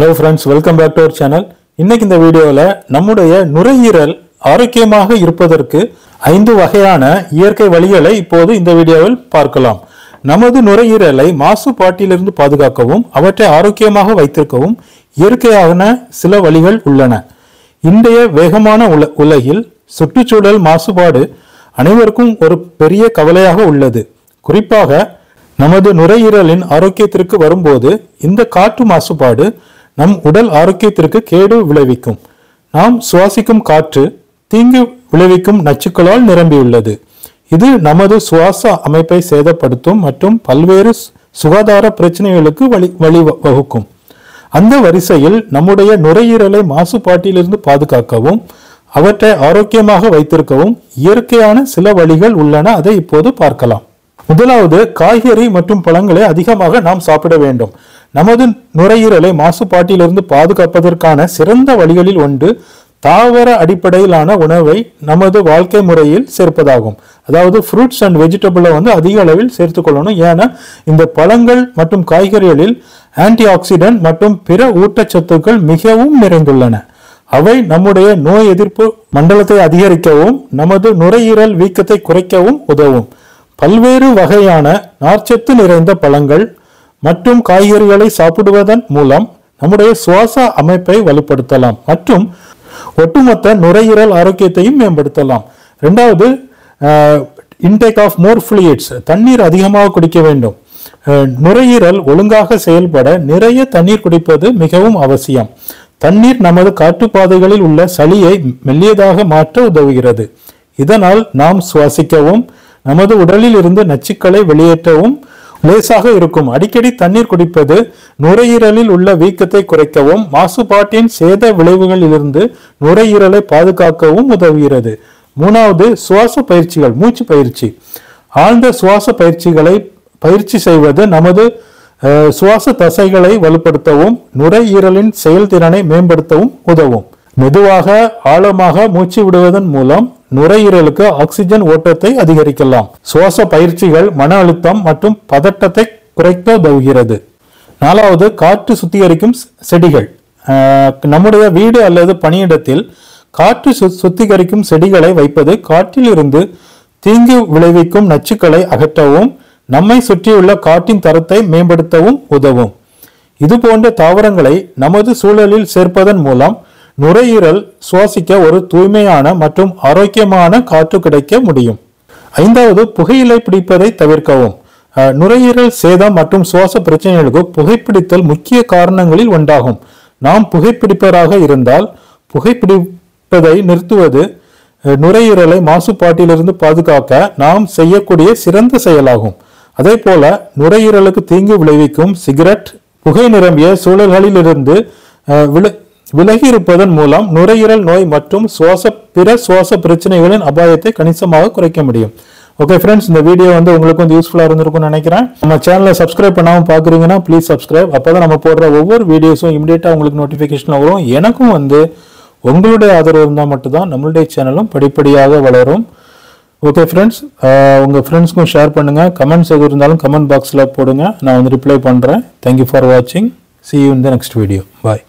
Hello friends, welcome back to our channel. இன்னைக்கு இந்த வீடியோல நம்முடைய நுரையீரல் ஆரோக்கியமாக இருப்பதற்கு 5 வகையான இயற்கை வழிகளை இப்போது இந்த வீடியோவில் பார்க்கலாம். நமது நுரையீரலை மாசுபாட்டிலிருந்து பாதுகாக்கவும் அவற்றை ஆரோக்கியமாக வைத்திருக்கவும் இயற்கையான சில வழிகள் உள்ளன. இன்றைய வேகமான உலகில் சுற்றுச்சூழல் மாசுபாடு அனைவருக்கும் ஒரு பெரிய கவலையாக உள்ளது. குறிப்பாக நமது நுரையீரலின் ஆரோக்கியத்திற்கு வரும்போது இந்த காற்று மாசுபாடு நம் உடல் ஆரோக்கியத்திற்கு கேடு விளைவிக்கும். நாம் சுவாசிக்கும் காற்று தீங்கு விளைவிக்கும் நச்சுக்களால் நிரம்பியுள்ளது. இது நமது சுவாச அமைப்பை சேதப்படுத்தும் மற்றும் பல்வேறு சுகாதார பிரச்சனைகளுக்கு வழிவகுக்கும். அந்த வரிசையில் நம்முடைய நுரையீரலை மாசுபாட்டிலிருந்து பாதுகாக்கவும் அவற்றை ஆரோக்கியமாக வைத்திருக்கவும் இயற்கையான சில வழிகள் உள்ளன. அதை இப்போது பார்க்கலாம். முதலாவது, காய்கறி மற்றும் பழங்களை அதிகமாக நாம் சாப்பிட வேண்டும். நமது நுரையீரலை மாசுபாட்டிலிருந்து பாதுகாப்பதற்கான சிறந்த வழிகளில் ஒன்று தாவர அடிப்படையிலான உணவை நமது வாழ்க்கை முறையில் சேர்ப்பதாகும். அதாவது ஃப்ரூட்ஸ் அண்ட் வெஜிடபிளை அதிக அளவில் சேர்த்துக்கொள்ளணும். ஏன்னா இந்த பழங்கள் மற்றும் காய்கறிகளில் ஆன்டி ஆக்சிடென்ட் மற்றும் பிற ஊட்டச்சத்துக்கள் மிகவும் நிறைந்துள்ளன. அவை நம்முடைய நோய் எதிர்ப்பு மண்டலத்தை அதிகரிக்கவும் நமது நுரையீரல் வீக்கத்தை குறைக்கவும் உதவும். பல்வேறு வகையான நார்ச்சத்து நிறைந்த பழங்கள் மற்றும் காய்கறிகளை சாப்பிடுவதன் மூலம் நம்முடைய சுவாச அமைப்பை வலுப்படுத்தலாம் மற்றும் ஒட்டுமொத்த நுரையீரல் ஆரோக்கியத்தையும் மேம்படுத்தலாம். இரண்டாவது, இன்டேக் ஆஃப் மோர் ஃப்ளூயிட்ஸ், தண்ணீர் அதிகமாக குடிக்க வேண்டும். நுரையீரல் ஒழுங்காக செயல்பட நிறைய தண்ணீர் குடிப்பது மிகவும் அவசியம். தண்ணீர் நமது காற்றுப்பாதைகளில் உள்ள சளியை மெல்லியதாக மாற்ற உதவுகிறது. இதனால் நாம் சுவாசிக்கவும் நமது உடலில் இருந்து நச்சுக்களை வெளியேற்றவும் லேசாக இருக்கும். அடிக்கடி தண்ணீர் குடிப்பது நுரையீரலில் உள்ள வீக்கத்தை குறைக்கவும் மாசுபாட்டின் சேத விளைவுகளிலிருந்து நுரையீரலை பாதுகாக்கவும் உதவுகிறது. மூணாவது, சுவாச பயிற்சிகள், மூச்சு பயிற்சி. ஆழ்ந்த சுவாச பயிற்சி செய்வது நமது சுவாச தசைகளை வலுப்படுத்தவும் நுரையீரலின் செயல்திறனை மேம்படுத்தவும் உதவும். மெதுவாக ஆழமாக மூச்சு விடுவதன் மூலம் நுரையீரலுக்கு ஆக்சிஜன் ஓட்டத்தை அதிகரிக்கலாம். சுவாச பயிற்சிகள் மன அழுத்தம் மற்றும் பதட்டத்தை குறைக்க உதவுகிறது. நாலாவது, காற்று சுத்திகரிக்கும் செடிகள். நம்முடைய வீடு அல்லது பணியிடத்தில் காற்று சுத்திகரிக்கும் செடிகளை வைப்பது காற்றில் இருந்து தீங்கு விளைவிக்கும் நச்சுக்களை அகற்றவும் நம்மை சுற்றியுள்ள காற்றின் தரத்தை மேம்படுத்தவும் உதவும். இது போன்ற தாவரங்களை நமது சூழலில் சேர்ப்பதன் மூலம் நுரையீரல் சுவாசிக்க ஒரு தூய்மையான மற்றும் ஆரோக்கியமான காற்று கிடைக்க முடியும். ஐந்தாவது, புகையிலை பிடிப்பதை தவிர்க்கவும். நுரையீரல் சேதம் மற்றும் சுவாச பிரச்சனைகளுக்கு புகைப்பிடித்தல் முக்கிய காரணங்களில் ஒன்றாகும். நாம் புகைப்பிடிப்பவராக இருந்தால் புகைப்பிடிப்பதை நிறுத்துவது நுரையீரலை மாசுபாட்டிலிருந்து பாதுகாக்க நாம் செய்யக்கூடிய சிறந்த செயலாகும். அதே போல நுரையீரலுக்கு தீங்கு விளைவிக்கும் சிகரெட், புகை நிரம்பிய சூழல்களிலிருந்து விலகி இருப்பதன் மூலம் நுரையீரல் நோய் மற்றும் பிற சுவாச பிரச்சனைகளின் அபாயத்தை கணிசமாக குறைக்க முடியும். ஓகே ஃப்ரெண்ட்ஸ், இந்த வீடியோ உங்களுக்கு யூஸ்ஃபுல்லா இருந்திருக்கும்னு நினைக்கிறேன். நம்ம சேனலை சப்ஸ்கிரைப் பண்ணாமல் பாக்குறீங்கன்னா ப்ளீஸ் சப்ஸ்கிரைப். அப்பதான் நம்ம போடுற ஒவ்வொரு வீடியோஸும் இமிடியேட்டா உங்களுக்கு நோட்டிபிகேஷன் வரும். எனக்கும் உங்களுடைய ஆதரவு இருந்தால் மட்டும்தான் நம்மளுடைய சேனலும் படிப்படியாக வளரும். ஓகே ஃப்ரெண்ட்ஸ், உங்கள் ஃப்ரெண்ட்ஸ்க்கும் ஷேர் பண்ணுங்கள். கமெண்ட்ஸ் எது இருந்தாலும் கமெண்ட் பாக்ஸில் போடுங்க. நான் ரிப்ளை பண்ணுறேன். தேங்க்யூ ஃபார் வாட்சிங். See you in the next video. Bye.